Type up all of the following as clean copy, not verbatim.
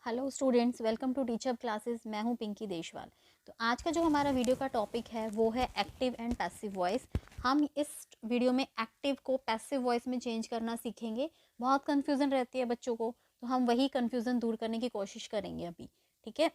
Hello students, welcome to teacher classes. मैं हूं पिंकी देशवाल। तो आज का जो हमारा वीडियो का टॉपिक है वो है एक्टिव एंड पैसिव वॉइस। हम इस वीडियो में एक्टिव को पैसिव वॉइस में चेंज करना सीखेंगे। बहुत कन्फ्यूज़न रहती है बच्चों को, तो हम वही कन्फ्यूज़न दूर करने की कोशिश करेंगे अभी। ठीक है।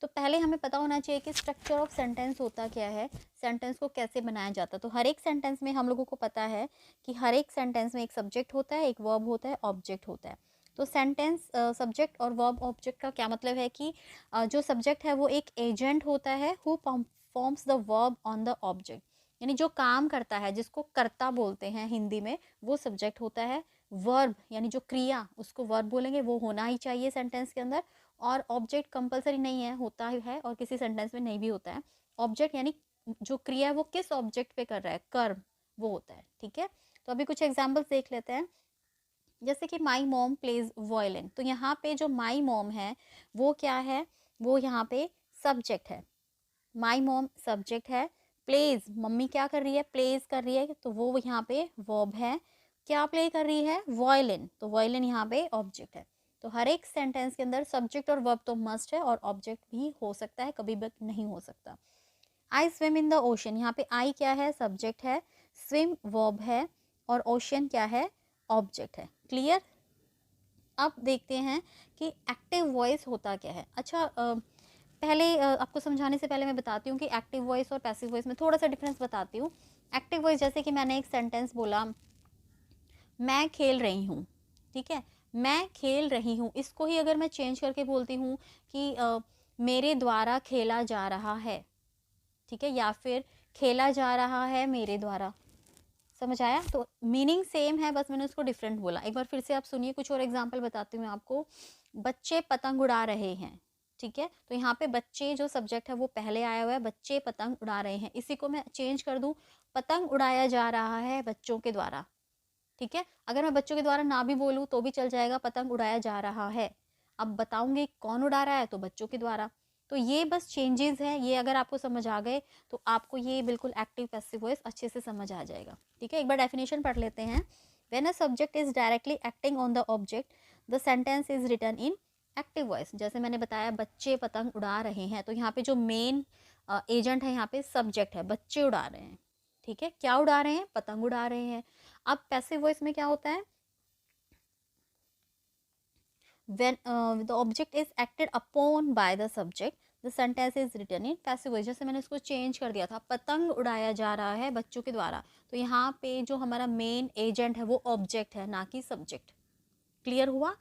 तो पहले हमें पता होना चाहिए कि स्ट्रक्चर ऑफ सेंटेंस होता क्या है, सेंटेंस को कैसे बनाया जाता है। तो हर एक सेंटेंस में हम लोगों को पता है कि हर एक सेंटेंस में एक सब्जेक्ट होता है, एक वर्ब होता है, ऑब्जेक्ट होता है। तो सेंटेंस सब्जेक्ट और वर्ब ऑब्जेक्ट का क्या मतलब है कि जो सब्जेक्ट है वो एक एजेंट होता है who performs the verb on the object, यानी जो काम करता है, जिसको कर्ता बोलते हैं हिंदी में, वो सब्जेक्ट होता है। वर्ब यानी जो क्रिया, उसको वर्ब बोलेंगे, वो होना ही चाहिए सेंटेंस के अंदर। और ऑब्जेक्ट कंपलसरी नहीं है, होता है और किसी सेंटेंस में नहीं भी होता है। ऑब्जेक्ट यानी जो क्रिया है वो किस ऑब्जेक्ट पे कर रहा है, कर्म, वो होता है। ठीक है। तो अभी कुछ एग्जाम्पल्स देख लेते हैं। जैसे कि माई मॉम प्लेज वॉयलिन, तो यहाँ पे जो माई मॉम है वो क्या है, वो यहाँ पे सब्जेक्ट है। माई मॉम सब्जेक्ट है। प्लेज, मम्मी क्या कर रही है, प्लेज कर रही है, तो वो यहाँ पे वर्ब है। क्या प्ले कर रही है, वॉयलिन, तो वॉयलिन यहाँ पे ऑब्जेक्ट है। तो हर एक सेंटेंस के अंदर सब्जेक्ट और वर्ब तो मस्ट है, और ऑब्जेक्ट भी हो सकता है, कभी भी नहीं हो सकता। I swim in the ocean, यहाँ पे आई क्या है, सब्जेक्ट है, स्विम वर्ब है, और ओशन क्या है, ऑब्जेक्ट है। क्लियर। अब देखते हैं कि एक्टिव वॉइस होता क्या है। अच्छा, पहले आपको समझाने से पहले मैं बताती हूँ कि एक्टिव वॉइस और पैसिव वॉइस में थोड़ा सा डिफरेंस बताती हूँ। एक्टिव वॉइस, जैसे कि मैंने एक सेंटेंस बोला, मैं खेल रही हूँ। ठीक है, मैं खेल रही हूँ, इसको ही अगर मैं चेंज करके बोलती हूँ कि मेरे द्वारा खेला जा रहा है, ठीक है, या फिर खेला जा रहा है मेरे द्वारा, समझ आया। तो मीनिंग सेम है, बस मैंने उसको डिफरेंट बोला। एक बार फिर से आप सुनिए, कुछ और एग्जांपल बताती हूँ मैं आपको। बच्चे पतंग उड़ा रहे हैं। ठीक है, तो यहाँ पे बच्चे जो सब्जेक्ट है वो पहले आया हुआ है, बच्चे पतंग उड़ा रहे हैं। इसी को मैं चेंज कर दूं, पतंग उड़ाया जा रहा है बच्चों के द्वारा। ठीक है, अगर मैं बच्चों के द्वारा ना भी बोलूँ तो भी चल जाएगा, पतंग उड़ाया जा रहा है। अब बताऊंगी कौन उड़ा रहा है, तो बच्चों के द्वारा। तो ये बस चेंजेस है, ये अगर आपको समझ आ गए तो आपको ये बिल्कुल एक्टिव पैसिव वॉइस अच्छे से समझ आ जाएगा। ठीक है, एक बार डेफिनेशन पढ़ लेते हैं। When a subject is directly acting on the object, the sentence is written in active voice. जैसे मैंने बताया, बच्चे पतंग उड़ा रहे हैं, तो यहाँ पे जो मेन एजेंट है यहाँ पे सब्जेक्ट है, बच्चे उड़ा रहे हैं। ठीक है, क्या उड़ा रहे हैं, पतंग उड़ा रहे हैं। अब पैसिव वॉइस में क्या होता है, when the object is acted upon by the subject, the sentence is written in passive voice। जैसे मैंने इसको चेंज कर दिया था, पतंग उड़ाया जा रहा है बच्चों के द्वारा, तो यहाँ पे जो हमारा मेन एजेंट है वो ऑब्जेक्ट है, ना कि सब्जेक्ट। क्लियर हुआ।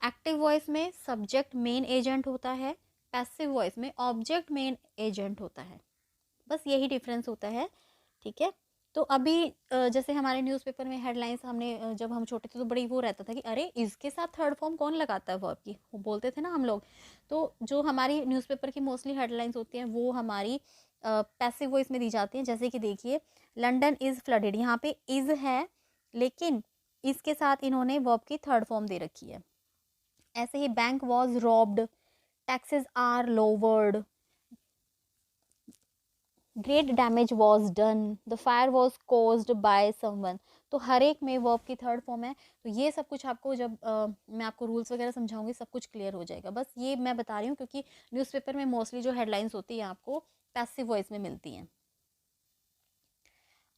एक्टिव वॉइस में सब्जेक्ट मेन एजेंट होता है, पैसिव वॉइस में ऑब्जेक्ट मेन एजेंट होता है। बस यही डिफरेंस होता है। ठीक है। तो अभी जैसे हमारे न्यूज़पेपर में हेडलाइंस, हमने जब हम छोटे थे तो बड़ी वो रहता था कि अरे इसके साथ थर्ड फॉर्म कौन लगाता है वर्ब की, वो बोलते थे ना हम लोग। तो जो हमारी न्यूज़पेपर की मोस्टली हेडलाइंस होती हैं वो हमारी पैसिव वॉइस में दी जाती हैं। जैसे कि देखिए, लंदन इज़ फ्लडेड, यहाँ पे इज़ है, लेकिन इसके साथ इन्होंने वर्ब की थर्ड फॉर्म दे रखी है। ऐसे ही bank was robbed, taxes are lowered, great damage was done, the fire was caused by someone. तो हर एक में वर्ब की थर्ड फॉर्म है। तो ये सब कुछ आपको जब मैं आपको रूल्स वगैरह समझाऊंगी, सब कुछ क्लियर हो जाएगा। बस ये मैं बता रही हूँ क्योंकि न्यूज़पेपर में मोस्टली जो हेडलाइंस होती है आपको पैसिव वॉइस में मिलती हैं।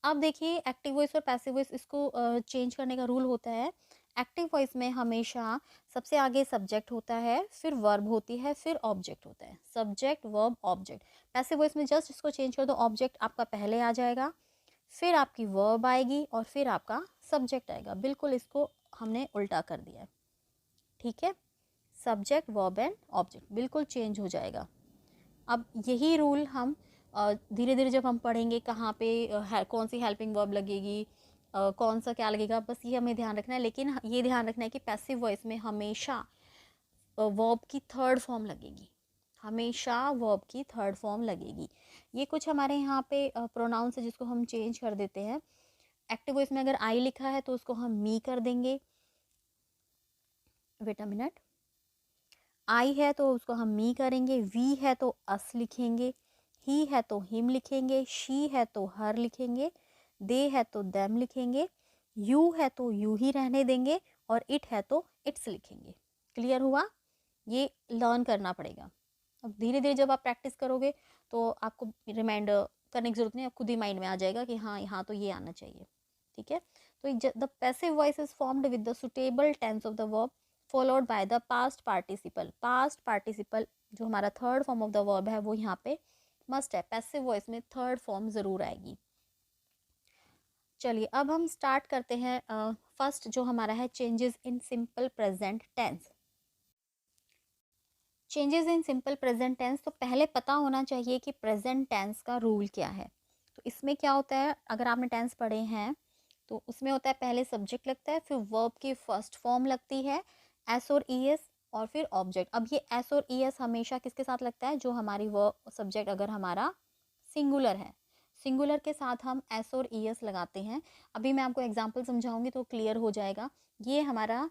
अब देखिए, एक्टिव वॉइस और पैसिव वॉइस, इसको चेंज करने का रूल होता है। एक्टिव वॉइस में हमेशा सबसे आगे सब्जेक्ट होता है, फिर वर्ब होती है, फिर ऑब्जेक्ट होता है। Subject, verb, object. Passive voice में जस्ट इसको चेंज कर दो, ऑब्जेक्ट आपका पहले आ जाएगा, फिर आपकी वर्ब आएगी, और फिर आपका सब्जेक्ट आएगा। बिल्कुल इसको हमने उल्टा कर दिया है। ठीक है, सब्जेक्ट, वर्ब एंड ऑब्जेक्ट बिल्कुल चेंज हो जाएगा। अब यही रूल हम धीरे धीरे जब हम पढ़ेंगे, कहाँ पे कौन सी हेल्पिंग वर्ब लगेगी, कौन सा क्या लगेगा, बस ये हमें ध्यान रखना है। लेकिन ये ध्यान रखना है कि पैसिव वॉइस में हमेशा वर्ब की थर्ड फॉर्म लगेगी, हमेशा वर्ब की थर्ड फॉर्म लगेगी। ये कुछ हमारे यहाँ पे प्रोनाउंस है जिसको हम चेंज कर देते हैं। एक्टिव वॉइस में अगर आई लिखा है तो उसको हम मी कर देंगे। वेट अ मिनट, आई है तो उसको हम मी करेंगे, वी है तो अस लिखेंगे, ही है तो हिम लिखेंगे, शी है तो हर लिखेंगे, दे है तो देम लिखेंगे, यू है तो यू ही रहने देंगे, और इट है तो इट्स लिखेंगे। क्लियर हुआ। ये लर्न करना पड़ेगा। अब धीरे धीरे जब आप प्रैक्टिस करोगे तो आपको रिमाइंड करने की जरूरत नहीं, आप खुद ही माइंड में आ जाएगा कि हाँ यहाँ तो ये आना चाहिए। ठीक है, तो the passive voice is formed with the suitable tense of the verb followed by the past participle. Past participle जो हमारा third form of the verb है वो यहाँ पे मस्ट है। पैसिव वॉइस में थर्ड फॉर्म जरूर आएगी। चलिए अब हम स्टार्ट करते हैं। फर्स्ट जो हमारा है changes in simple present tense. Changes in simple present tense, तो पहले पता होना चाहिए कि प्रेजेंट टेंस का रूल क्या है। तो इसमें क्या होता है, अगर आपने टेंस पढ़े हैं तो उसमें होता है पहले सब्जेक्ट लगता है, फिर वर्ब की फर्स्ट फॉर्म लगती है एस और ई एस, और फिर ऑब्जेक्ट। अब ये एस और ई एस हमेशा किसके साथ लगता है, जो हमारी वर्ब सब्जेक्ट अगर हमारा सिंगुलर है, सिंगुलर के साथ हम एस और ई एस लगाते हैं। अभी मैं आपको एग्जाम्पल समझाऊंगी तो क्लियर हो जाएगा। ये हमारा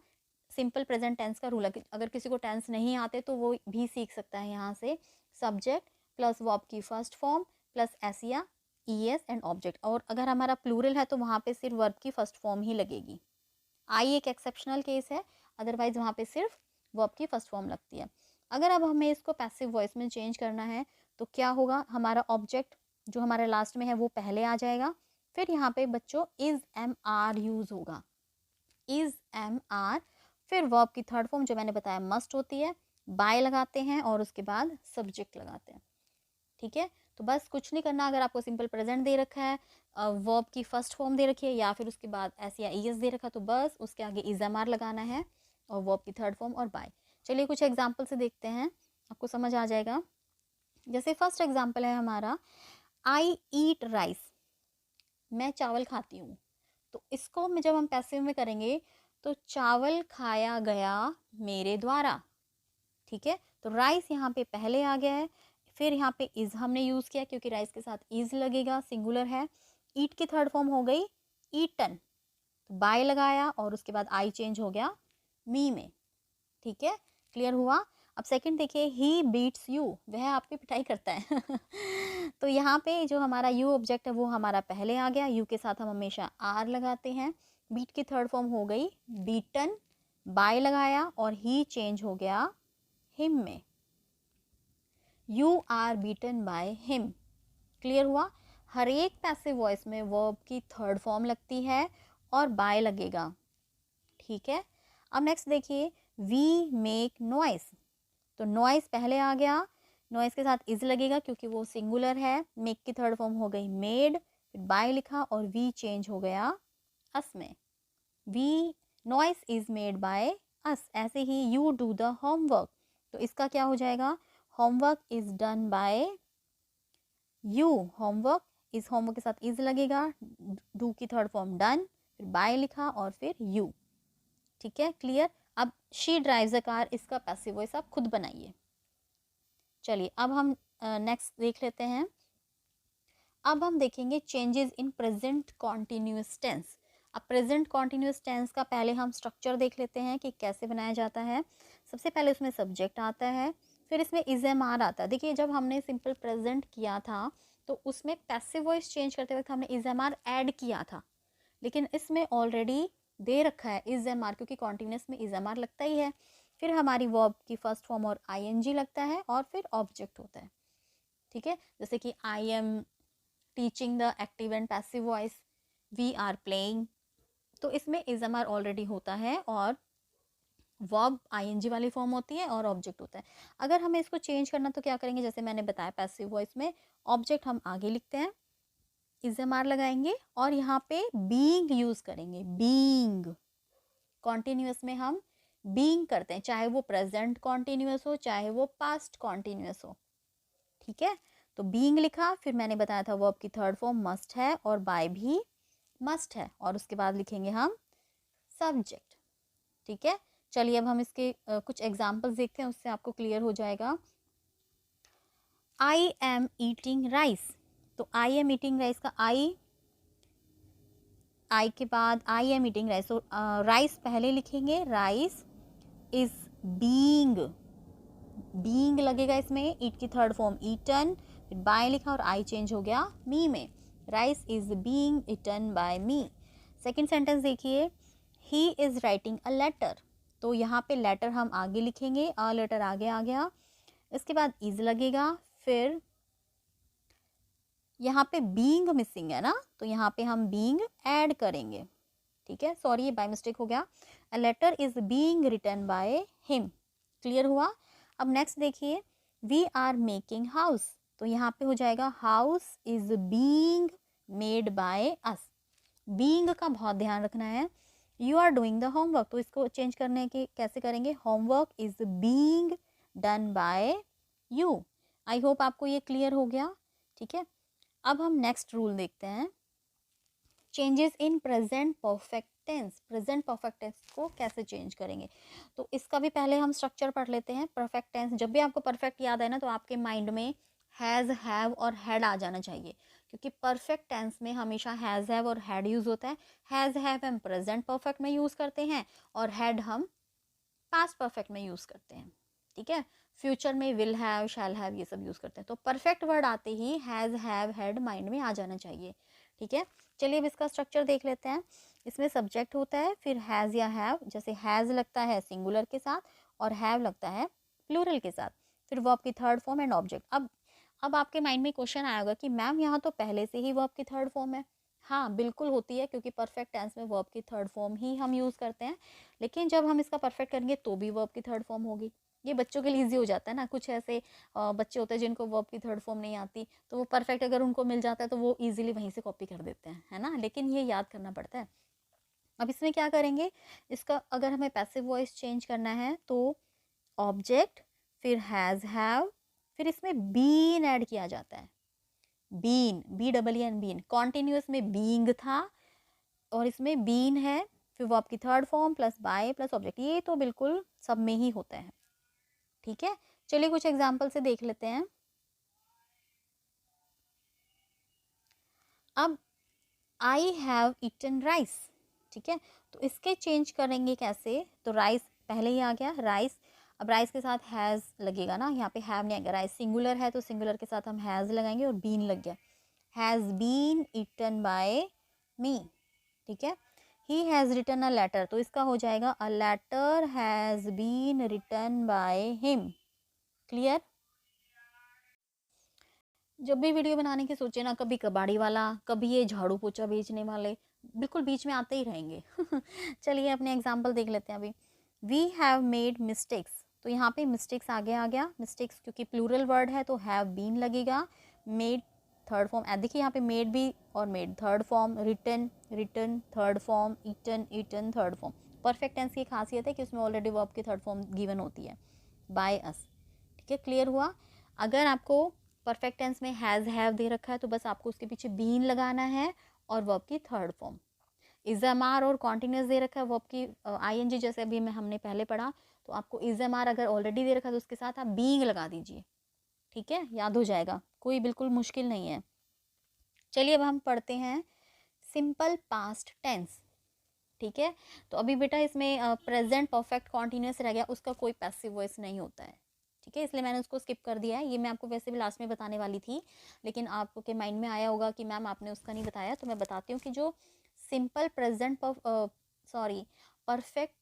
सिंपल प्रेजेंट टेंस का रूल है। अगर किसी को टेंस नहीं आते तो वो भी सीख सकता है यहाँ से। सब्जेक्ट प्लस वर्ब की फर्स्ट फॉर्म प्लस एस या ई एस एंड ऑब्जेक्ट। और अगर हमारा प्लूरल है तो वहाँ पे सिर्फ वर्ब की फर्स्ट फॉर्म ही लगेगी। आई एक एक्सेप्शनल केस है, अदरवाइज वहाँ पे सिर्फ वर्ब की फर्स्ट फॉर्म लगती है। अगर अब हमें इसको पैसिव वॉइस में चेंज करना है तो क्या होगा, हमारा ऑब्जेक्ट जो हमारे लास्ट में है वो पहले आ जाएगा। फिर यहाँ पे बच्चों इज एम आर यूज होगा, इज एम आर। फिर वर्ब की थर्ड फॉर्म जो मैंने बताया मस्ट होती है, बाय लगाते हैं और उसके बाद सब्जेक्ट लगाते हैं। ठीक है, तो बस कुछ नहीं करना। अगर आपको सिंपल प्रेजेंट दे रखा है, वर्ब की फर्स्ट फॉर्म दे रखी है या फिर उसके बाद एस या ई एस दे रखा है, तो बस उसके आगे इज एम आर लगाना है और वर्ब की थर्ड फॉर्म और बाय। चलिए कुछ एग्जाम्पल से देखते हैं, आपको समझ आ जाएगा। जैसे फर्स्ट एग्जाम्पल है हमारा, आई ईट राइस, मैं चावल खाती हूँ। तो इसको में जब हम पैसिव में करेंगे तो चावल खाया गया मेरे द्वारा। ठीक है, तो राइस यहाँ पे पहले आ गया है, फिर यहाँ पे इज हमने यूज किया क्योंकि राइस के साथ इज लगेगा, सिंगुलर है। ईट की थर्ड फॉर्म हो गई ईटन, तो बाय लगाया और उसके बाद आई चेंज हो गया मी में। ठीक है, क्लियर हुआ। अब सेकंड देखिए, ही बीट्स यू, वह आपकी पिटाई करता है तो यहाँ पे जो हमारा यू ऑब्जेक्ट है वो हमारा पहले आ गया, यू के साथ हम हमेशा आर लगाते हैं। बीट की थर्ड फॉर्म हो गई बीटन, बाय लगाया और ही चेंज हो गया हिम में। You are beaten by him, clear हुआ। हर एक पैसिव वॉइस में वर्ब की थर्ड फॉर्म लगती है और बाय लगेगा। ठीक है, अब नेक्स्ट देखिए, वी मेक नॉइस, तो नॉइस पहले आ गया, नॉइस के साथ इज लगेगा क्योंकि वो सिंगुलर है। मेक की थर्ड फॉर्म हो गई मेड, फिर बाय लिखा और वी चेंज हो गया अस में। We noise is made by us. ऐसे ही यू डू द होमवर्क, तो इसका क्या हो जाएगा, homework is done by you. Homework इस होमवर्क के साथ इज लगेगा, डू की थर्ड फॉर्म डन, फिर बाय लिखा और फिर यू। ठीक है, क्लियर। अब शी ड्राइव्स अ कार, इसका पैसिव वॉइस आप खुद बनाइए। चलिए अब हम नेक्स्ट देख लेते हैं। अब हम देखेंगे changes in present continuous tense. अब प्रेजेंट कॉन्टिन्यूस टेंस का पहले हम स्ट्रक्चर देख लेते हैं कि कैसे बनाया जाता है। सबसे पहले उसमें सब्जेक्ट आता है, फिर इसमें इज एम आर आता है। देखिए जब हमने सिंपल प्रेजेंट किया था तो उसमें पैसिव वॉइस चेंज करते वक्त हमने इज एम आर ऐड किया था, लेकिन इसमें ऑलरेडी दे रखा है इज एम आर, क्योंकि कॉन्टिन्यूस में इज एम आर लगता ही है। फिर हमारी वर्ब की फर्स्ट फॉर्म और आई एन जी लगता है और फिर ऑब्जेक्ट होता है। ठीक है, जैसे कि I am teaching the active and passive voice, we are playing, तो इसमें इज एम आर ऑलरेडी होता है और वर्ब आईएनजी वाली फॉर्म होती है और ऑब्जेक्ट होता है। अगर हमें इसको चेंज करना तो क्या करेंगे, जैसे मैंने बताया पैसिव वॉइस में ऑब्जेक्ट हम आगे लिखते हैं, इज एम आर लगाएंगे और यहाँ पे बीइंग यूज करेंगे। बीइंग, कॉन्टिन्यूअस में हम बीइंग करते हैं, चाहे वो प्रेजेंट कॉन्टिन्यूअस हो चाहे वो पास्ट कॉन्टिन्यूअस हो। ठीक है, तो बीइंग लिखा, फिर मैंने बताया था वर्ब की थर्ड फॉर्म मस्ट है और बाय भी मस्ट है, और उसके बाद लिखेंगे हम सब्जेक्ट। ठीक है, चलिए अब हम इसके कुछ एग्जाम्पल्स देखते हैं, उससे आपको क्लियर हो जाएगा। आई एम ईटिंग राइस, तो आई एम ईटिंग राइस का आई के बाद आई एम ईटिंग राइस, तो राइस पहले लिखेंगे, राइस इज बीइंग, बीइंग लगेगा इसमें, ईट की थर्ड फॉर्म ईटन, फिर बाय लिखा और आई चेंज हो गया मी में, rice is being eaten by me. Second sentence देखिए, he is writing a letter, तो यहाँ पे लेटर हम आगे लिखेंगे, अ लेटर आगे आ गया, इसके बाद इज लगेगा, फिर यहाँ पे बीइंग मिसिंग है ना, तो यहाँ पे हम बीइंग ऐड करेंगे, ठीक है, सॉरी ये बाय मिस्टेक हो गया। A letter is being written by him, clear हुआ। अब नेक्स्ट देखिए, वी आर मेकिंग हाउस, तो यहाँ पे हो जाएगा house is being made by us. Being का बहुत ध्यान रखना है। You are doing the homework, तो इसको चेंज करने के कैसे करेंगे, homework is being done by you. I hope आपको ये क्लियर हो गया, ठीक है। अब हम नेक्स्ट रूल देखते हैं, changes in present perfect tense. Present perfect tense को कैसे चेंज करेंगे, तो इसका भी पहले हम स्ट्रक्चर पढ़ लेते हैं। परफेक्ट टेंस, जब भी आपको परफेक्ट याद है ना, तो आपके माइंड में हैज़, हैव और हैड आ जाना चाहिए, क्योंकि परफेक्ट टेंस में हमेशा हैज़, हैव और हैड यूज़ होता है। हैज़, हैव हम प्रेजेंट परफेक्ट में यूज़ करते हैं और हैड हम पास्ट परफेक्ट में यूज़ करते हैं, ठीक है। फ्यूचर में विल हैव, शैल हैव ये सब यूज़ करते हैं। तो परफेक्ट वर्ड आते he has, have, had mind में आ जाना चाहिए, ठीक है। चलिए अब इसका स्ट्रक्चर देख लेते हैं। इसमें सब्जेक्ट होता है, फिर हैज़ या हैव, जैसे हैज़ लगता है सिंगुलर के साथ और हैव लगता है प्लूरल के साथ, फिर वर्ब की थर्ड फॉर्म एंड ऑब्जेक्ट। अब आपके माइंड में क्वेश्चन आएगा कि मैम यहाँ तो पहले से ही वर्ब की थर्ड फॉर्म है। हाँ बिल्कुल होती है, क्योंकि परफेक्ट टेंस में वर्ब की थर्ड फॉर्म ही हम यूज़ करते हैं, लेकिन जब हम इसका परफेक्ट करेंगे तो भी वर्ब की थर्ड फॉर्म होगी। ये बच्चों के लिए ईजी हो जाता है ना, कुछ ऐसे बच्चे होते हैं जिनको वर्ब की थर्ड फॉर्म नहीं आती, तो वो परफेक्ट अगर उनको मिल जाता है तो वो इजीली वहीं से कॉपी कर देते हैं, है ना, लेकिन ये याद करना पड़ता है। अब इसमें क्या करेंगे, इसका अगर हमें पैसिव वॉइस चेंज करना है तो ऑब्जेक्ट, फिर हैज़, हैव, फिर इसमें बीन ऐड किया जाता है। Been, b double n, been. Continuous में बीइंग था और इसमें बीन है, फिर वो आपकी third form plus by plus object, ये तो बिल्कुल सब में ही होता है, ठीक है। चलिए कुछ एग्जाम्पल से देख लेते हैं। अब आई हैव ईटन राइस, ठीक है, तो इसके चेंज करेंगे कैसे, तो राइस पहले ही आ गया, राइस। अब राइस के साथ हैज़ लगेगा ना, यहाँ पे हैव नहीं आएगा, राइस सिंगुलर है तो सिंगुलर के साथ हम हैज़ लगाएंगे और बीन लग गया, has been eaten by me, ठीक है। He has written a letter, तो इसका हो जाएगा a letter has been written by him, clear. जब भी वीडियो बनाने की सोचे ना, कभी कबाड़ी वाला, कभी ये झाड़ू पोछा बेचने वाले, बिल्कुल बीच में आते ही रहेंगे। चलिए अपने एग्जाम्पल देख लेते हैं अभी। वी हैव मेड मिस्टेक्स, तो यहाँ पे मिस्टेक्स आगे आ गया, मिस्टेक्स क्योंकि प्लूरल वर्ड है तो हैव बीन लगेगा, मेड थर्ड फॉर्म, देखिए यहाँ पे मेड भी और made third form, written, written third form, eaten, eaten third form. Perfect tense की खासियत है कि उसमें ऑलरेडी वर्ब की थर्ड फॉर्म गिवन होती है, बाय अस, ठीक है, क्लियर हुआ। अगर आपको परफेक्ट टेंस में हैज़, हैव दे रखा है तो बस आपको उसके पीछे बीन लगाना है और वर्ब की third form. Is am are और कॉन्टिन्यूस दे रखा है वर्ब की आईएनजी, जैसे अभी मैं हमने पहले पढ़ा, तो आपको इज एम आर अगर ऑलरेडी दे रखा है तो उसके साथ आप बीइंग लगा दीजिए, ठीक है, याद हो जाएगा, कोई बिल्कुल मुश्किल नहीं है। चलिए अब हम पढ़ते हैं सिंपल पास्ट टेंस, ठीक है। तो अभी बेटा इसमें प्रेजेंट परफेक्ट कॉन्टिन्यूस रह गया, उसका कोई पैसिव वॉइस नहीं होता है, ठीक है, इसलिए मैंने उसको स्किप कर दिया है। ये मैं आपको वैसे भी लास्ट में बताने वाली थी, लेकिन आपके माइंड में आया होगा कि मैम आपने उसका नहीं बताया, तो मैं बताती हूँ कि जो simple present sorry perfect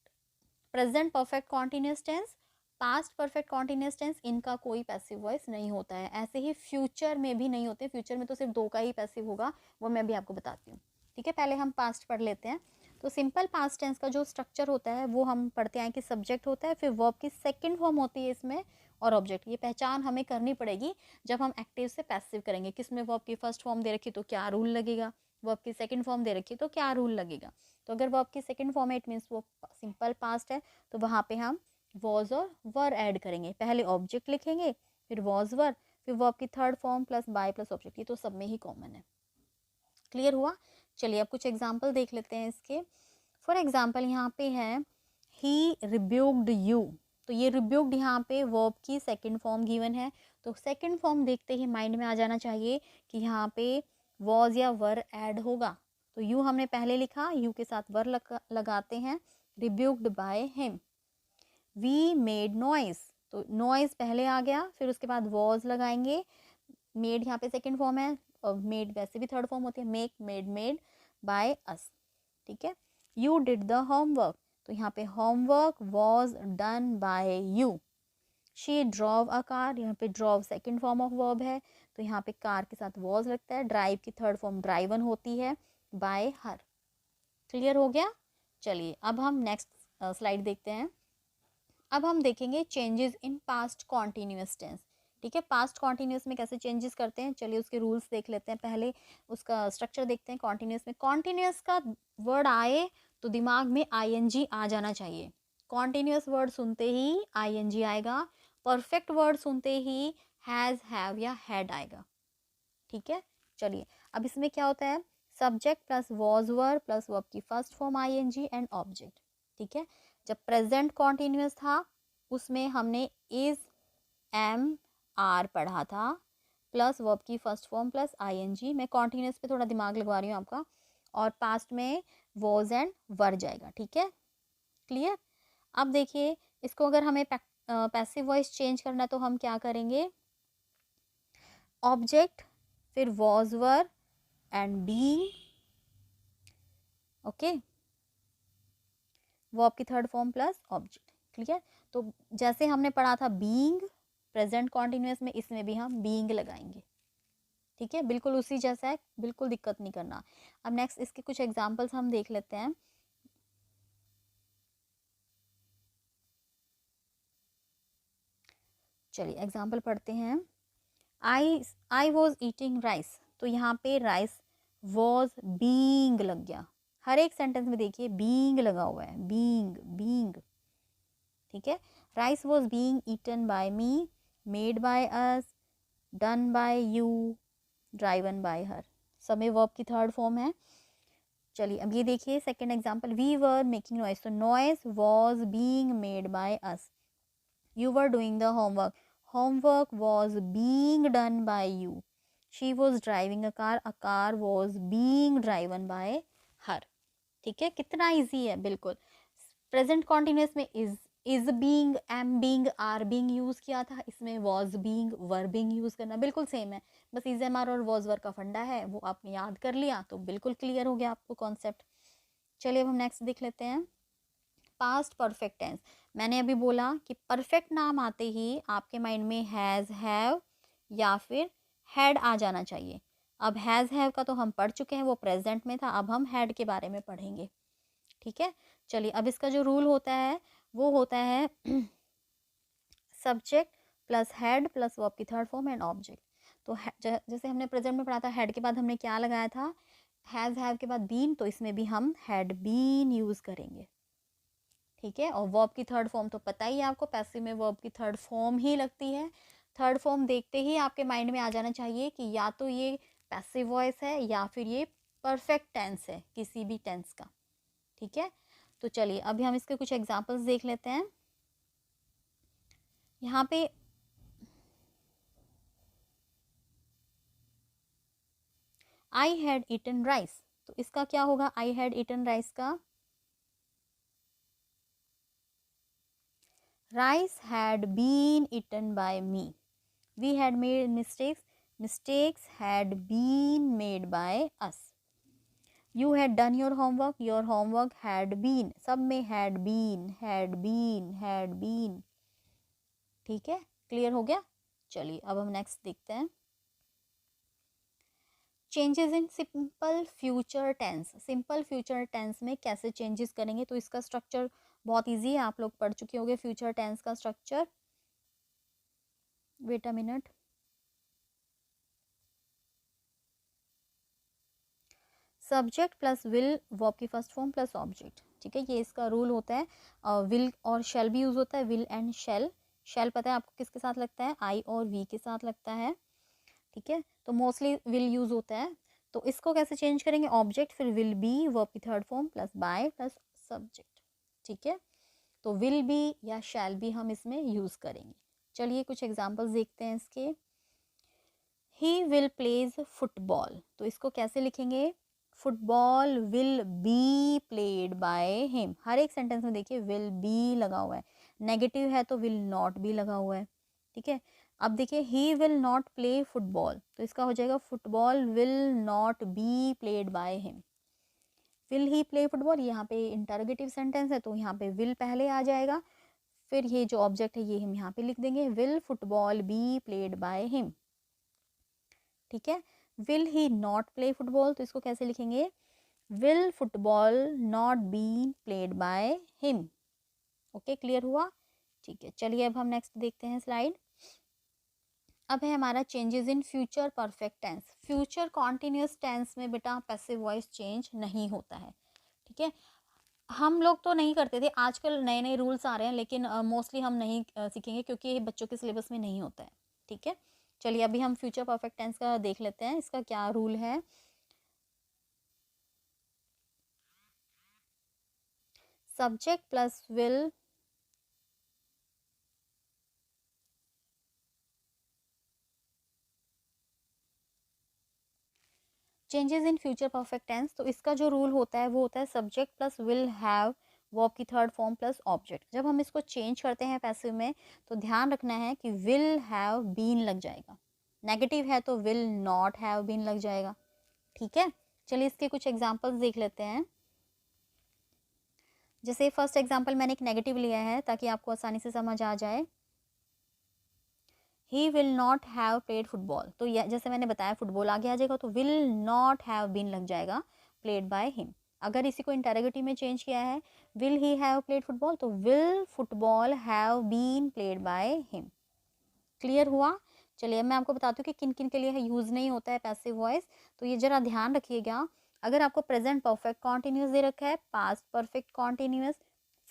present perfect continuous tense, past perfect continuous tense, इनका कोई पैसिव वॉइस नहीं होता है। ऐसे ही फ्यूचर में भी नहीं होते, फ्यूचर में तो सिर्फ दो का ही पैसिव होगा, वो मैं भी आपको बताती हूँ, ठीक है। पहले हम पास्ट पढ़ लेते हैं। तो सिंपल पास्ट टेंस का जो स्ट्रक्चर होता है वो हम पढ़ते हैं कि सब्जेक्ट होता है, फिर वर्ब की सेकंड फॉर्म होती है इसमें और ऑब्जेक्ट। ये पहचान हमें करनी पड़ेगी जब हम एक्टिव से पैसिव करेंगे, किसमें वर्ब की फर्स्ट फॉर्म दे रखी तो क्या रूल लगेगा, वर्ब की सेकंड फॉर्म दे रखी तो क्या रूल लगेगा। तो अगर वर्ब की सेकंड फॉर्म है इट मीन्स वो सिंपल पास्ट है, तो वहाँ पे हम वॉज और वर ऐड करेंगे, पहले ऑब्जेक्ट लिखेंगे फिर वॉज वर, फिर वर्ब की third form plus by plus object, ये तो सब में ही कॉमन है, क्लियर हुआ। चलिए अब कुछ एग्जाम्पल देख लेते हैं इसके। फॉर एग्जाम्पल यहाँ पे है ही रिब्यूक्ड यू, तो ये रिब्यूक्ड यहाँ पे वर्ब की सेकंड फॉर्म गिवन है, तो सेकंड फॉर्म देखते ही माइंड में आ जाना चाहिए कि यहाँ पे वॉज या वर ऐड होगा। तो यू हमने पहले लिखा, यू के साथ वर लगाते हैं, rebuked by him. We made noise, तो नॉइस पहले आ गया, फिर उसके बाद वॉज लगाएंगे, मेड यहाँ पे सेकंड फॉर्म है और मेड वैसे भी थर्ड फॉर्म होती है, मेक, मेड, मेड बाय अस, ठीक है। यू डिड द होमवर्क, तो यहाँ पे homework was done by you. She drove a car, यहाँ पे drove second form of verb है, तो यहाँ पे कार के साथ वॉज लगता है। ड्राइव की थर्ड फॉर्म ड्राइवन होती है, बाय हर। क्लियर हो गया। चलिए अब हम नेक्स्ट स्लाइड देखते हैं। अब हम देखेंगे changes in past continuous tense. ठीक है, पास्ट कॉन्टिन्यूस में कैसे चेंजेस करते हैं, चलिए उसके रूल्स देख लेते हैं। पहले उसका स्ट्रक्चर देखते हैं। कॉन्टिन्यूस में कॉन्टिन्यूस का वर्ड आए तो दिमाग में आईएनजी आ जाना चाहिए। कॉन्टिन्यूस वर्ड सुनते ही आईएनजी आएगा। परफेक्ट वर्ड सुनते ही हैज, हैव या हैड आएगा। ठीक है, चलिए अब इसमें क्या होता है, subject plus was verb plus verb की first form ING and object. ठीक है, जब प्रेजेंट कॉन्टिन्यूस था उसमें हमने इज, एम, आर पढ़ा था, प्लस वर्ब की फर्स्ट फॉर्म प्लस आईएनजी। मैं कॉन्टिन्यूस पे थोड़ा दिमाग लगवा रही हूँ आपका। और पास्ट में वॉज एंड वर जाएगा। ठीक है, क्लियर। अब देखिए इसको अगर हमें पैसिव वॉइस चेंज करना है तो हम क्या करेंगे, ऑब्जेक्ट फिर was were and being. Okay, verb की third form plus object. Clear. तो जैसे हमने पढ़ा था बीइंग प्रेजेंट कॉन्टिन्यूस में, इसमें भी हम बीइंग लगाएंगे। ठीक है, बिल्कुल उसी जैसा है, बिल्कुल दिक्कत नहीं करना। अब नेक्स्ट इसके कुछ एग्जांपल्स हम देख लेते हैं। चलिए एग्जांपल पढ़ते हैं। आई वॉज ईटिंग राइस, तो यहाँ पे राइस वॉज बीइंग लग गया। हर एक सेंटेंस में देखिए बीइंग लगा हुआ है, बीइंग बीइंग। ठीक है, rice was being eaten by me, made by us, done by you, driven by her. सब में वर्ब की थर्ड फॉर्म है। चलिए अब ये देखिए second example, we were making noise, तो noise was being made by us. You were doing the homework, homework was being done by you. She was driving a car was being driven by her. ठीक है, कितना easy है, बिल्कुल। Present continuous में is being, am being, are being use किया था, इसमें was being, were being use करना बिल्कुल सेम है। बस इज, एम, आर और वॉज वर का फंडा है, वो आपने याद कर लिया तो बिल्कुल क्लियर हो गया आपको कॉन्सेप्ट। चलिए अब हम नेक्स्ट देख लेते हैं, पास्ट परफेक्ट टेंस। मैंने अभी बोला कि परफेक्ट नाम आते ही आपके माइंड में हैज, हैव या फिर हैड आ जाना चाहिए। अब हैज, हैव का तो हम पढ़ चुके हैं, वो प्रेजेंट में था। अब हम हैड के बारे में पढ़ेंगे। ठीक है, चलिए अब इसका जो रूल होता है वो होता है subject plus head plus verb की थर्ड फॉर्म एंड ऑब्जेक्ट। तो जैसे हमने प्रेजेंट में पढ़ा था, हेड के बाद हमने क्या लगाया था, हैज, हैव के बाद बीन, तो इसमें भी हम हैड बीन यूज करेंगे। ठीक है, और वर्ब की थर्ड फॉर्म तो पता ही है आपको, पैसिव में वर्ब की थर्ड फॉर्म ही लगती है। थर्ड फॉर्म देखते ही आपके माइंड में आ जाना चाहिए कि या तो ये पैसिव वॉइस है या फिर ये परफेक्ट टेंस है, किसी भी टेंस का। ठीक है, तो चलिए अभी हम इसके कुछ एग्जांपल्स देख लेते हैं। यहाँ पे आई हैड ईटन राइस, तो इसका क्या होगा, आई हैड ईटन राइस का, rice had been eaten by me. We had made mistakes, mistakes had been made by us. You had done your homework had been, सब में had been, had been, had been. ठीक है, clear हो गया। चलिए अब हम नेक्स्ट देखते हैं, changes in simple future tense. Simple future tense में कैसे चेंजेस करेंगे, तो इसका स्ट्रक्चर बहुत इजी है, आप लोग पढ़ चुके होंगे फ्यूचर टेंस का structure. Wait a minute, subject plus will verb की फर्स्ट फॉर्म प्लस ऑब्जेक्ट। ठीक है, ये इसका रूल होता है। विल और शेल भी यूज होता है, विल एंड शेल। शेल पता है आपको किसके साथ लगता है, आई और वी के साथ लगता है। ठीक है, तो मोस्टली विल यूज होता है। तो इसको कैसे चेंज करेंगे, ऑब्जेक्ट फिर विल बी वर्ब की third form plus by plus subject. ठीक है, तो विल बी या शैल बी हम इसमें यूज करेंगे। चलिए कुछ एग्जांपल्स देखते हैं इसके। ही विल प्लेज फुटबॉल, तो इसको कैसे लिखेंगे, football will be played by him. हर एक सेंटेंस में देखिए विल बी लगा हुआ है, नेगेटिव है तो विल नॉट बी लगा हुआ है। ठीक है, अब देखिए he will not play football, तो इसका हो जाएगा football will not be played by him. Will he play football, यहाँ पे इंटरोगेटिव सेंटेंस है तो यहाँ पे विल पहले आ जाएगा, फिर ये जो ऑब्जेक्ट है ये हम यहाँ पे लिख देंगे, will football B played by him. ठीक है, will he not play football, तो इसको कैसे लिखेंगे, will football not be played by him. Okay, clear हुआ। ठीक है, चलिए अब हम नेक्स्ट देखते हैं स्लाइड। अब है हमारा changes in future perfect tense. Future continuous tense में बेटा पैसिव वॉइस चेंज नहीं होता है। ठीक है, हम लोग तो नहीं करते थे, आजकल नए नए रूल्स आ रहे हैं, लेकिन मोस्टली हम नहीं सीखेंगे क्योंकि ये बच्चों के सिलेबस में नहीं होता है। ठीक है, चलिए अभी हम फ्यूचर परफेक्ट टेंस का देख लेते हैं, इसका क्या रूल है। Subject plus will changes in future perfect tense, तो इसका जो रूल होता है वो होता है subject plus will have verb की थर्ड फॉर्म प्लस ऑब्जेक्ट। जब हम इसको चेंज करते हैं पैसिव में तो ध्यान रखना है कि विल हैव बीन लग जाएगा, नेगेटिव है तो विल नॉट हैव बीन लग जाएगा। ठीक है, चलिए इसके कुछ एग्जांपल्स देख लेते हैं। जैसे फर्स्ट एग्जांपल मैंने एक नेगेटिव लिया है ताकि आपको आसानी से समझ आ जाए। He will not have played football, तो जैसे मैंने बताया फुटबॉल आगे आ जाएगा तो विल नॉट हैव बीन लग जाएगा, प्लेड बाय हिम। अगर इसी को इंटरोगेटिव में चेंज किया है, will he have played football, तो will football have been played by him. Clear हुआ। चलिए मैं आपको बताती हूँ कि किन किन के लिए यूज़ नहीं होता है पैसिव वॉइस, तो ये जरा ध्यान रखिएगा। अगर आपको प्रेजेंट परफेक्ट कॉन्टिन्यूस दे रखा है, past perfect continuous,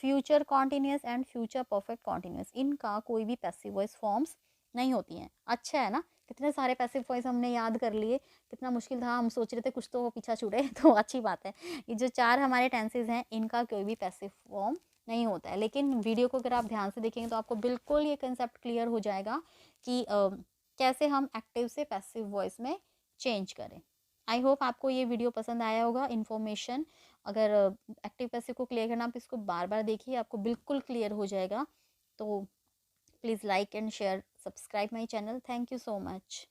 future continuous and future perfect continuous, इनका कोई भी पैसिव वॉइस फॉर्म्स नहीं होती हैं। अच्छा है ना, कितने सारे पैसिव वॉइस हमने याद कर लिए, कितना मुश्किल था, हम सोच रहे थे कुछ तो पीछा छूटे तो अच्छी बात है। ये जो चार हमारे टेंसेज हैं इनका कोई भी पैसिव फॉर्म नहीं होता है, लेकिन वीडियो को अगर आप ध्यान से देखेंगे तो आपको बिल्कुल ये कंसेप्ट क्लियर हो जाएगा कि कैसे हम एक्टिव से पैसिव वॉइस में चेंज करें। आई होप आपको ये वीडियो पसंद आया होगा, इन्फॉर्मेशन। अगर एक्टिव पैसिव को क्लियर करना, आप इसको बार बार देखिए, आपको बिल्कुल क्लियर हो जाएगा। तो please like and share, subscribe my channel. Thank you so much.